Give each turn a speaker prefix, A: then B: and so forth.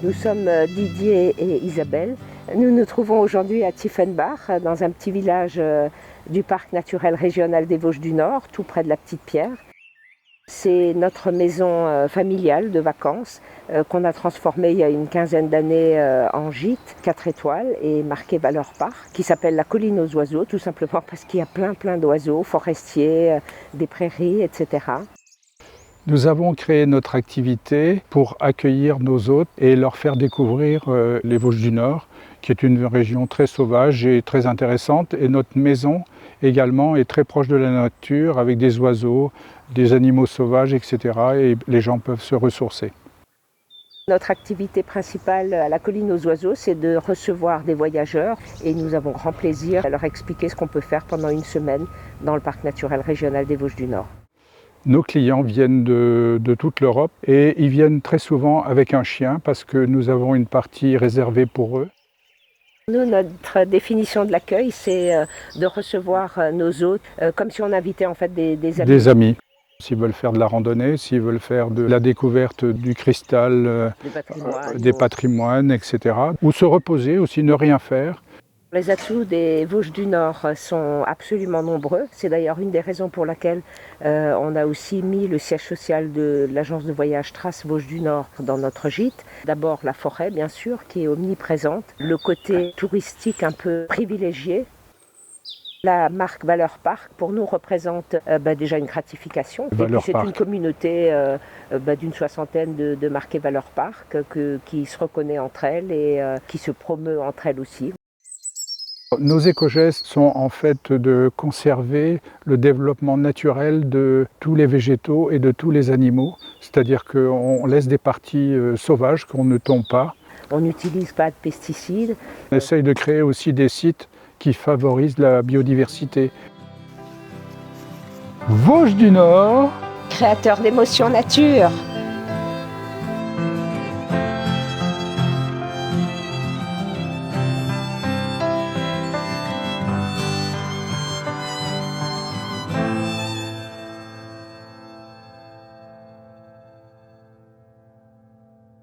A: Nous sommes Didier et Isabelle. Nous nous trouvons aujourd'hui à Tiefenbach, dans un petit village du parc naturel régional des Vosges du Nord, tout près de la Petite Pierre. C'est notre maison familiale de vacances qu'on a transformée il y a une quinzaine d'années en gîte 4 étoiles et marqué Valeur Parc, qui s'appelle la colline aux oiseaux, tout simplement parce qu'il y a plein d'oiseaux, forestiers, des prairies, etc.
B: Nous avons créé notre activité pour accueillir nos hôtes et leur faire découvrir les Vosges du Nord, qui est une région très sauvage et très intéressante. Et notre maison également est très proche de la nature, avec des oiseaux, des animaux sauvages, etc. Et les gens peuvent se ressourcer.
A: Notre activité principale à la colline aux oiseaux, c'est de recevoir des voyageurs et nous avons grand plaisir à leur expliquer ce qu'on peut faire pendant une semaine dans le parc naturel régional des Vosges du Nord.
B: Nos clients viennent de toute l'Europe et ils viennent très souvent avec un chien parce que nous avons une partie réservée pour eux.
A: Nous, notre définition de l'accueil, c'est de recevoir nos hôtes comme si on invitait en fait des amis.
B: Des amis. S'ils veulent faire de la randonnée, s'ils veulent faire de la découverte du cristal, des patrimoines, etc. Ou se reposer aussi, ne rien faire.
A: Les atouts des Vosges du Nord sont absolument nombreux. C'est d'ailleurs une des raisons pour laquelle on a aussi mis le siège social de l'agence de voyage Trace Vosges du Nord dans notre gîte. D'abord la forêt, bien sûr, qui est omniprésente. Le côté touristique un peu privilégié. La marque Valeur Parc, pour nous, représente déjà une gratification. Et puis c'est une communauté d'une soixantaine de marquées Valeur Parc qui se reconnaît entre elles et qui se promeut entre elles aussi.
B: Nos éco-gestes sont en fait de conserver le développement naturel de tous les végétaux et de tous les animaux. C'est-à-dire qu'on laisse des parties sauvages qu'on ne tombe pas.
A: On n'utilise pas de pesticides.
B: On essaye de créer aussi des sites qui favorisent la biodiversité. Vosges du Nord,
A: créateur d'émotions nature.